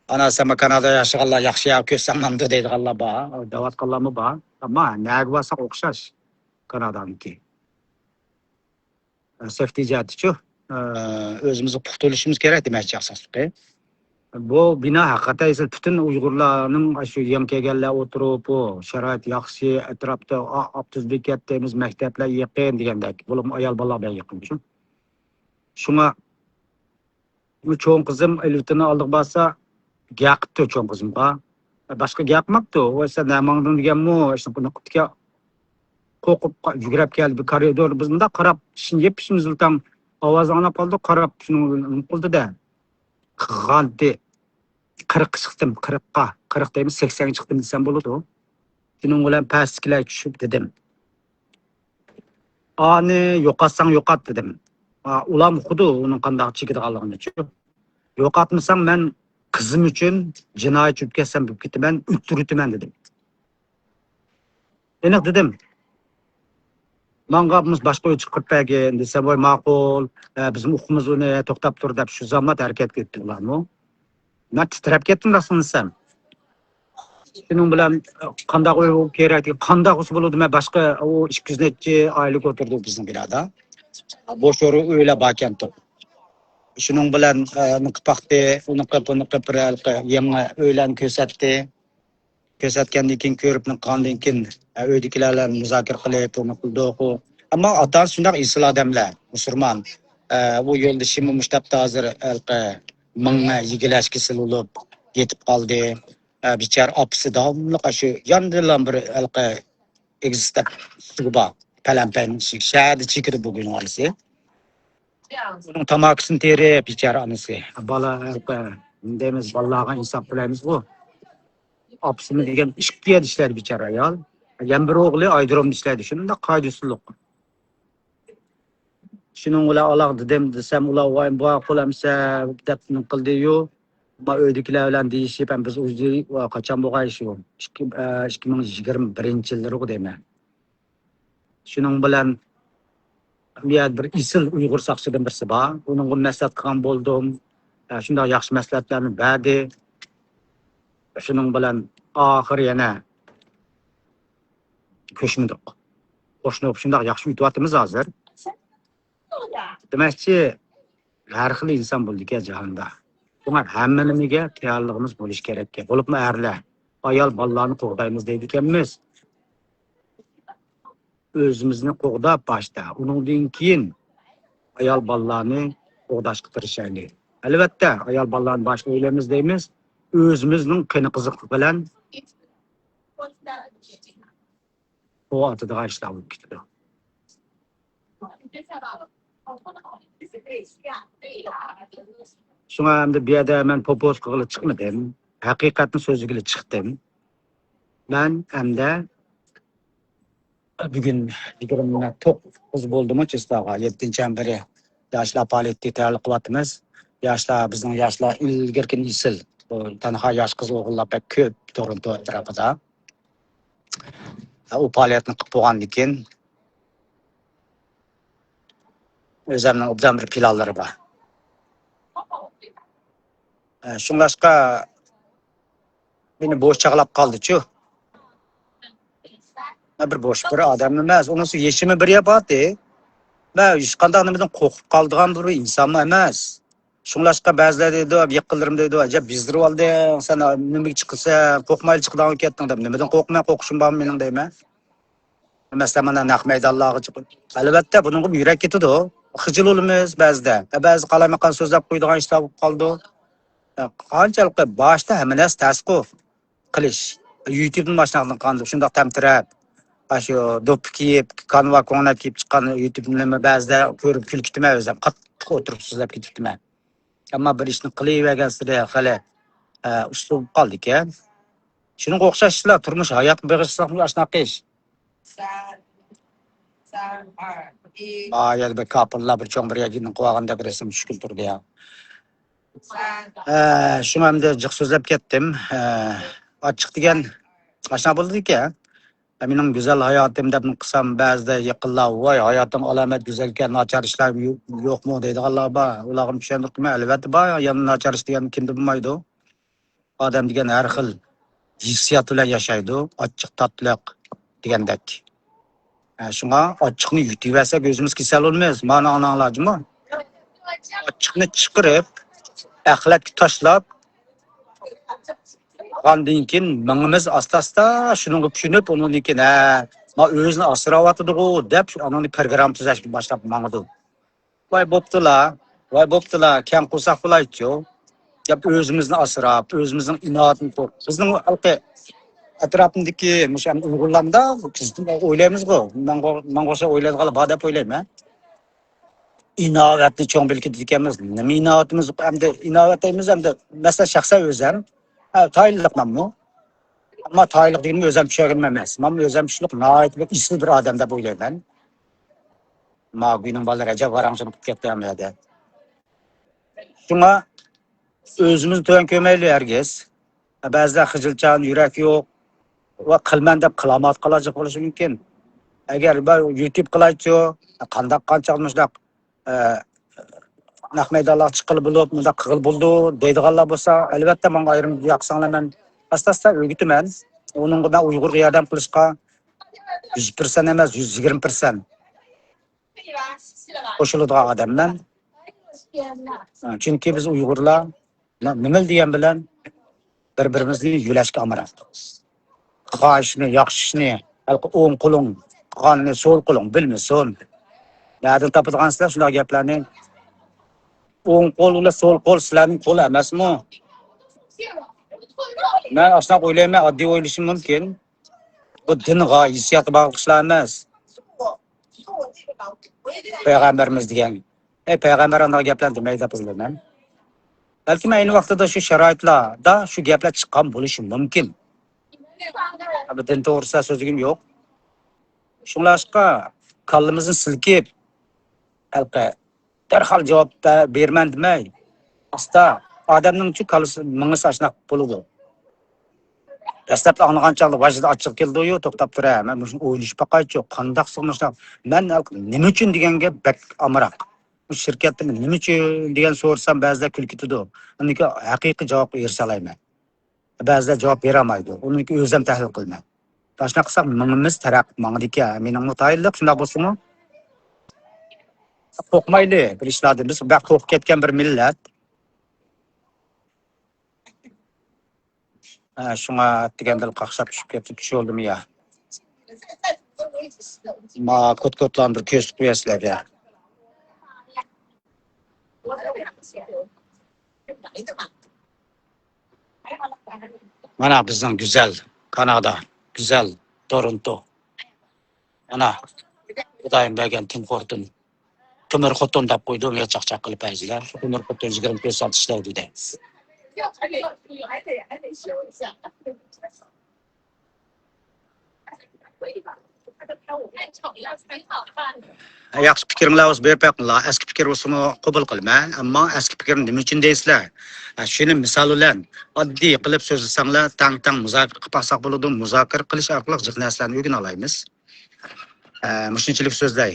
Ana sama Kanada yaşayanlar yaxshi ko'rsam ham deydiganlar bor. Davatqanlarmi bor. Ammo nega bo'lsa o'xshash Kanadaniki. Safety jihatichu o'zimizni puxtulishimiz kerak demoqchi asosliqi. Bu bino haqiqatan esa butun Uyg'urlarning shu yem kelganlar o'tirib, sharoit yaxshi, atrofda optizbek deymiz, maktablar yaqin degandek, bo'lib ayol bolalar bilan yaqin shu. Shunga bu cho'ng qizim elutini oldiq bo'lsa, gapdi cho'ng qizimga. Boshqa gapmabdi. O esa namangdan deganmi, shu qunaqqa qo'rqib yugurib keldi bir koridor biz bunda qarab shin yepishimiz bilan ovoz anglab qoldi, qarab shuni qildi-da. G'alti 40 chiqdim, 40 deymiz, 80 chiqdim desam bo'ladi. Shuning bilan pastkilar tushib dedim. Ani yo'qatsang yo'qat dedim. Ulam xudi uning qanday chekadiganligini-chi. Yo'qatmasam men qizim uchun jinoyat bo'lib ketsam bo'lib ketaman, o'ttiritaman dedim. Aniq dedim. Mangabımız başqa o'ch qirpagin desa voy ma'qul, bizim o'qimiz uni to'xtab tur deb shu zamot harakat etdilarmi? Men titrab ketdim rasminsam. Shuning bilan qanday o'y kerak, qanday o's bo'ladi, men boshqa o 200 necha oylik o'tirdik bizning binoda. Bo'sh o'ylab bakandim. Shuning bilan niqpaqdi, uni qilib yangi o'ylan ko'rsatdi. Ko'rsatgandan keyin ko'rib qandan keyin uydagilarlar muzokara qilib qildik. Ammo ota shunday inson odamlar, musulmon. Bu yo'ldashim mushtabda hozir mingga yigilash kasal bo'lib yetib qoldi. Bichar opisi davomli shu yandilan bir existab suba palampan shikshadi chikirib bugun olsa. Uning tamakisini terib bichar onasi. Bola deymiz bolalarga insof qilamiz bu. Opsini degan ishga ishlar bichara ayol. Yan bir o'g'li aydirom ishlaydi. Shunda qoidasizlik. Shuning bilan aloq dedim desam ular voy bu qo'lamsa deb qildi-yu. Ma uydagilar bilan deyishib ham biz o'zi qachon bo'lgan shu 2021-yillar deyman. Shuning bilan bir isil Uyg'ur saqchidan birisi bor. Uning maslahat qilgan bo'ldim. Shunday yaxshi maslahatlarni berdi. Shuning bilan oxir yana ko'shmidik. Qo'shni shunday yaxshi yutyapmiz hozir. Demakchi, har xil inson bo'ldik-a jahonda. Bunga hammaniga tayyorligimiz bo'lish kerak. Bo'libmi erlar, ayol bolalarni qo'g'daymiz deydi ekanmiz. O'zimizni qo'g'dab boshda, undan keyin ayol bolalarni qo'g'dashga tirishaylik. Albatta, ayol bolalarni boshda o'ylaymiz deymiz. O'zimizning qini qiziqlik bilan o atıda işler bo'lib ketdi. Shunga hamda bu yerda men popos qilib chiqmadim. Haqiqatni so'ziga chiqdim. Men hamda bugun 29 bo'ldimi chestaga 7-biri yoshlar faoliyatda tayyorlik qilyapmiz. Yoshlar bizning yoshlar ilgirkin isil. Tanha yosh qiz o'g'illar pek ko'p Toronto tarafida. U faoliyatni qilib bo'lgandan keyin o'zimning obdam bir planlari bor. Shunlashqa meni bo'sh chaqlab qoldi-chu. Bir bo'sh bir odam emas, unisi yeshimi bir yapadi. Va hech qanday nimadan qo'rqib qoldigan bir inson emas. Shunlashqa ba'zilar deydi, yaqinlarim deydi, ajab bizdirib oldi, sen nimaga chiqsa, qo'rqmayli chiqdan ketding deb. Nimadan qo'rqmay qo'rqishim bor mening deyman. Masalan, mana naq maydonlarga chiqib. Albatta, buningga yurak ketadi. Xijil bo'lamiz ba'zida. Ba'zi qalamaqan so'zlab qo'ydigan ishlar bo'lib qoldi. Qanchalik boshda hamma narsa tasdiq qilish. YouTube'dan boshlangan qanday shunday tamtirab Shu do'ppi kiyib, kanva ko'nat kiyib chiqqan YouTube'ni ba'zida ko'rib kulkitman o'zim. Qattiq o'tirib so'zlab ketibman. Ammo bir ishni qilavergansida hali uslub qoldi-ku. Shunga o'xshash ishlar turmush hayot bag'ishlab shunaqa ish. Ya bir kapıllar bir çoğun bir yaginin quvag'anda bir resim tushkil turdi ya. Shuni ham jiq so'zlab ketdim. Ochiq degan qashna bo'ldi-ku. Mening go'zal hayotim deb qilsam ba'zida yaqinlar voy hayotim alamet güzel ekan, nachar ishlar yo'qmi deydiganlar bor. Ularga tushuntirdim, albatta bor, yana nachar ish degan kimda bo'lmaydi. Odam degan har xil hissiyot bilan yashaydi, ochiq tatliq degandek. Shunga ochiqni yutaversak o'zimiz kasal olmaymiz. Mana ananglarmi? Ochiqni chiqirib, axlatga tashlab, ondan keyin mingimiz asta-asta shuni tushunib, undan keyin ma o'zini asrayotidi-ku deb anani program tuzashga boshlab mangdi. Voy bo'ptilar, kam qilsak bo'laydi-ku. Deb o'zimizni asrab, o'zimizning inoatni ko'rib. Bizning xalqi atrofimdagi musham Uyg'urlarda biz o'ylaymiz-ku. Men o'sha o'ylaydiganlar bor deb o'ylayman. Inovatni cho'ng bilib ekanmiz. Nima inovatimiz hamda inovatimiz hamda masalan shaxsan o'zim tayinliqmanmi? Ammo tayinliq deganim o'zim tushunmayman emas. Men o'zim shunaqa noit bir isli bir odam deb o'ylayman. Ma'g'uning bolalar ajab varang'chilib ketganlar. Shunga o'zimizni to'yan ko'maylik hargiz. Ba'zida xijilchan, yurak yo'q va qilman deb qilamat qilajaq bo'lishi mumkin. Agar bir YouTube qilaychi, qancha qilmoqlar naq maydonlar chiqilib bo'lib, bunda qilib bo'ldi deydiganlar bo'lsa, albatta menga ayrim yoqsanglar men asta-asta o'rgitaman. Uningga ben Uyg'urga yordam qilishga 100% emas, 120% qo'shiladigan odamman. Chunki biz Uyg'urlar nima degan bilan bir-birimizni yo'lashga amiramiz. Qilgan yaxshi ishni, o'ng qo'ling, qilganni so'l qo'ling bilmasin. Nereden topadigansizlar shular gaplarni? O'ng qo'l bilan so'l qo'l sizlarning qo'l emasmi? Men aslida o'ylayman, oddiy o'ylashim mumkin. Bu dinga, hissiyotga bog'liq ishlar emas. Payg'ambarimiz degan. Payg'ambar anaqa gaplarni demaydi deb o'ylayman. Balki ayni vaqtida shu sharoitlarda shu gaplar chiqqan bo'lishi mumkin. Bu din to'g'risida so'zim yo'q. Shunlashqa kallamizni silkib halqa darhol javob berman demay. Asta odamning chu kallasi mingis ashna bo'ladi. Dastlab anlaganchalik vajida ochiq keldi-yu, to'xtab turay. Men shuni o'ylashib baqaychi, qandoq sig'mishlar. Men nima uchun deganga bak amroq. Bu shirkatda nima uchun degan so'rsam ba'zida kulkitidi. Uniki haqiqiy javob bersa olayman. Ba'zida javob bera olmaydi. Uniki o'zim tahlil qilman. Tashna qilsam mingimiz taraq mangdiki, mening mutayillik shunday bo'lsa-mu? Qo'rqmaydi. Bir ishlarni biz qo'rqib ketgan bir millat. Shunga degandil qaqshab tushib ketib tusholdimi ya. Ma ko't-ko'tlandir ko'z qo'yasizlar ya. Mana bizning güzel Kanada, güzel Toronto. Ana Xudoyim bergan Tim Horton. Temir xotin deb qo'ydim, ya chaqchaq qilib ayzlar. Temir xotin 25 soat ishlaydi deydi. Yaxshi fikringizni berpaqlar, eski fikr bo'lsa-mu qabul qilman, ammo eski fikrni nima uchun deysizlar? Shuni misol bilan oddiy qilib so'zlasanglar, tang muzokara qilib qolsak bo'ladi, muzokara qilish orqali jiq narsalarni o'rgana olamiz. Mushunchalik so'zlay.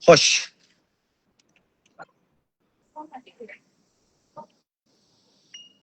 Xo'sh.